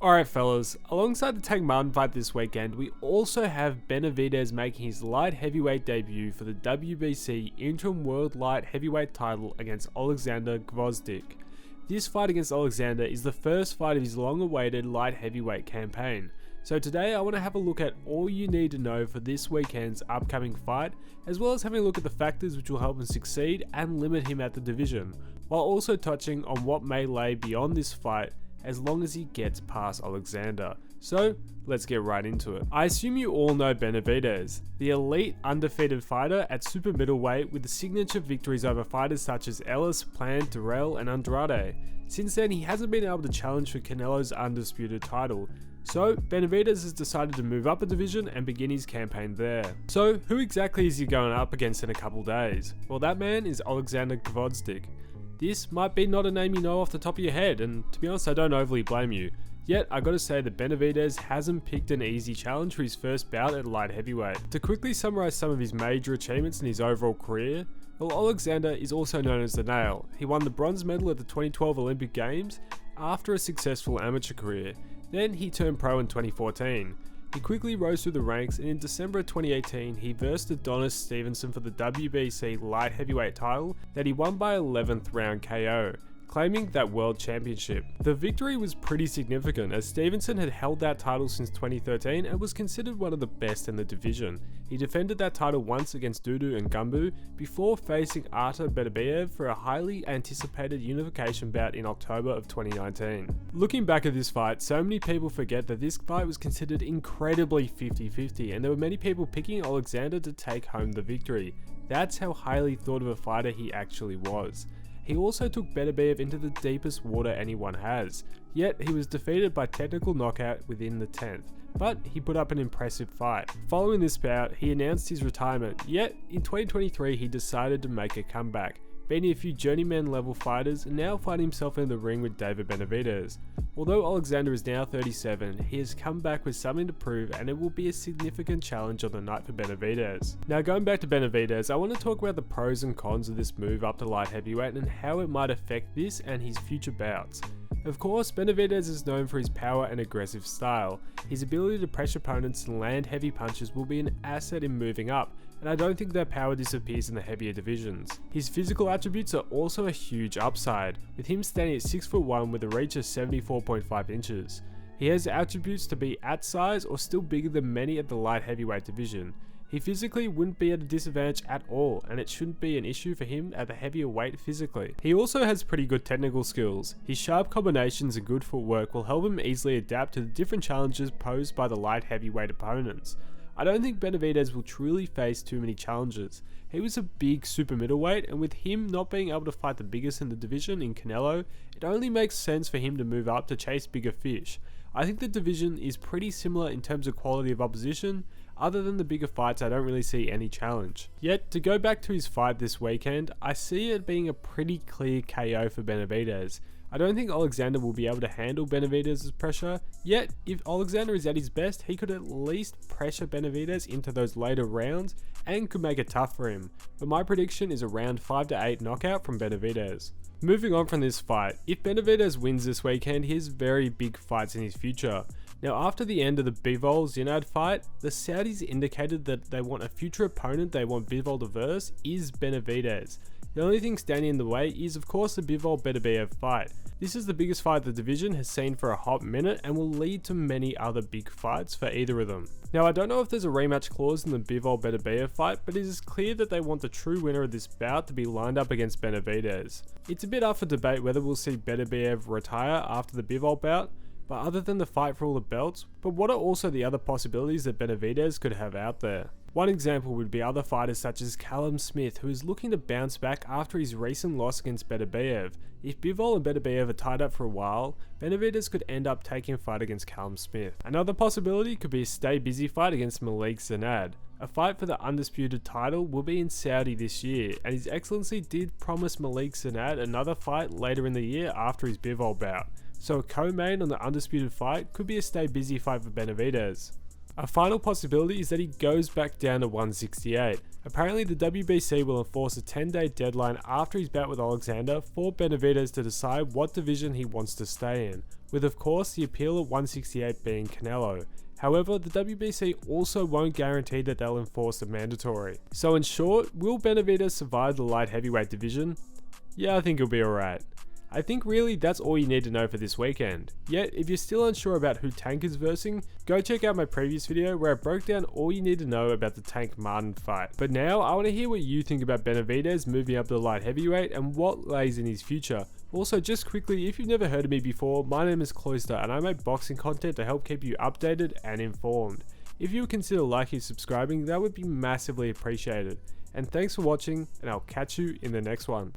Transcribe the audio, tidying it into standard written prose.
Alright fellas, alongside the Tank Martin fight this weekend, we also have Benavidez making his light heavyweight debut for the WBC Interim World Light Heavyweight title against Oleksandr Gvozdyk. This fight against Oleksandr is the first fight of his long-awaited light heavyweight campaign. So today I want to have a look at all you need to know for this weekend's upcoming fight, as well as having a look at the factors which will help him succeed and limit him at the division, while also touching on what may lay beyond this fight as long as he gets past Oleksandr. So let's get right into it. I assume you all know Benavidez, the elite undefeated fighter at super middleweight with the signature victories over fighters such as Ellis, Plant, Durrell and Andrade. Since then he hasn't been able to challenge for Canelo's undisputed title, so Benavidez has decided to move up a division and begin his campaign there. So who exactly is he going up against in a couple days? Well, that man is Oleksandr Gvozdyk. This might be not a name you know off the top of your head, and to be honest I don't overly blame you. Yet I gotta say that Benavidez hasn't picked an easy challenge for his first bout at light heavyweight. To quickly summarise some of his major achievements in his overall career, well, Oleksandr is also known as the Nail. He won the bronze medal at the 2012 Olympic Games after a successful amateur career. Then he turned pro in 2014. He quickly rose through the ranks, and in December 2018 he versed Adonis Stevenson for the WBC light heavyweight title that he won by 11th round KO, claiming that world championship. The victory was pretty significant as Stevenson had held that title since 2013 and was considered one of the best in the division. He defended that title once against Dudu and Gumbu before facing Atur Beterbiev for a highly anticipated unification bout in October of 2019. Looking back at this fight, so many people forget that this fight was considered incredibly 50-50 and there were many people picking Oleksandr to take home the victory. That's how highly thought of a fighter he actually was. He also took Beterbiev into the deepest water anyone has, yet he was defeated by technical knockout within the 10th, but he put up an impressive fight. Following this bout, he announced his retirement, yet in 2023 he decided to make a comeback, beating a few journeyman level fighters and now finding himself in the ring with David Benavidez. Although Oleksandr is now 37, he has come back with something to prove and it will be a significant challenge on the night for Benavidez. Now going back to Benavidez, I want to talk about the pros and cons of this move up to light heavyweight and how it might affect this and his future bouts. Of course, Benavidez is known for his power and aggressive style. His ability to pressure opponents and land heavy punches will be an asset in moving up, and I don't think that power disappears in the heavier divisions. His physical attributes are also a huge upside, with him standing at 6'1" with a reach of 74.5 inches. He has attributes to be at size or still bigger than many at the light heavyweight division. He physically wouldn't be at a disadvantage at all, and it shouldn't be an issue for him at the heavier weight physically. He also has pretty good technical skills. His sharp combinations and good footwork will help him easily adapt to the different challenges posed by the light heavyweight opponents. I don't think Benavidez will truly face too many challenges. He was a big super middleweight, and with him not being able to fight the biggest in the division in Canelo, it only makes sense for him to move up to chase bigger fish. I think the division is pretty similar in terms of quality of opposition. Other than the bigger fights, I don't really see any challenge. Yet, to go back to his fight this weekend, I see it being a pretty clear KO for Benavidez. I don't think Oleksandr will be able to handle Benavidez's pressure, yet if Oleksandr is at his best, he could at least pressure Benavidez into those later rounds and could make it tough for him. But my prediction is a round 5 to 8 knockout from Benavidez. Moving on from this fight, if Benavidez wins this weekend, he has very big fights in his future. Now after the end of the Bivol-Zinad fight, the Saudis indicated that they want a future opponent they want Bivol to verse is Benavidez. The only thing standing in the way is of course the Bivol-Beterbiev fight. This is the biggest fight the division has seen for a hot minute and will lead to many other big fights for either of them. Now I don't know if there's a rematch clause in the Bivol-Beterbiev fight, but it is clear that they want the true winner of this bout to be lined up against Benavidez. It's a bit up for debate whether we'll see Beterbiev retire after the Bivol bout, but other than the fight for all the belts, but what are also the other possibilities that Benavidez could have out there? One example would be other fighters such as Callum Smith, who is looking to bounce back after his recent loss against Beterbiev. If Bivol and Beterbiev are tied up for a while, Benavidez could end up taking a fight against Callum Smith. Another possibility could be a stay busy fight against Oleksandr. A fight for the undisputed title will be in Saudi this year, and His Excellency did promise Oleksandr another fight later in the year after his Bivol bout. So a co-main on the undisputed fight could be a stay busy fight for Benavidez. A final possibility is that he goes back down to 168. Apparently the WBC will enforce a 10-day deadline after his bout with Oleksandr for Benavidez to decide what division he wants to stay in. with of course the appeal at 168 being Canelo. However, the WBC also won't guarantee that they'll enforce the mandatory. So in short, will Benavidez survive the light heavyweight division? Yeah, I think he'll be alright. I think really that's all you need to know for this weekend. Yet, if you're still unsure about who Tank is versing, go check out my previous video where I broke down all you need to know about the Tank Martin fight. But now, I want to hear what you think about Benavidez moving up to the light heavyweight and what lays in his future. Also, just quickly, if you've never heard of me before, my name is Cloister and I make boxing content to help keep you updated and informed. If you would consider liking and subscribing, that would be massively appreciated. And thanks for watching, and I'll catch you in the next one.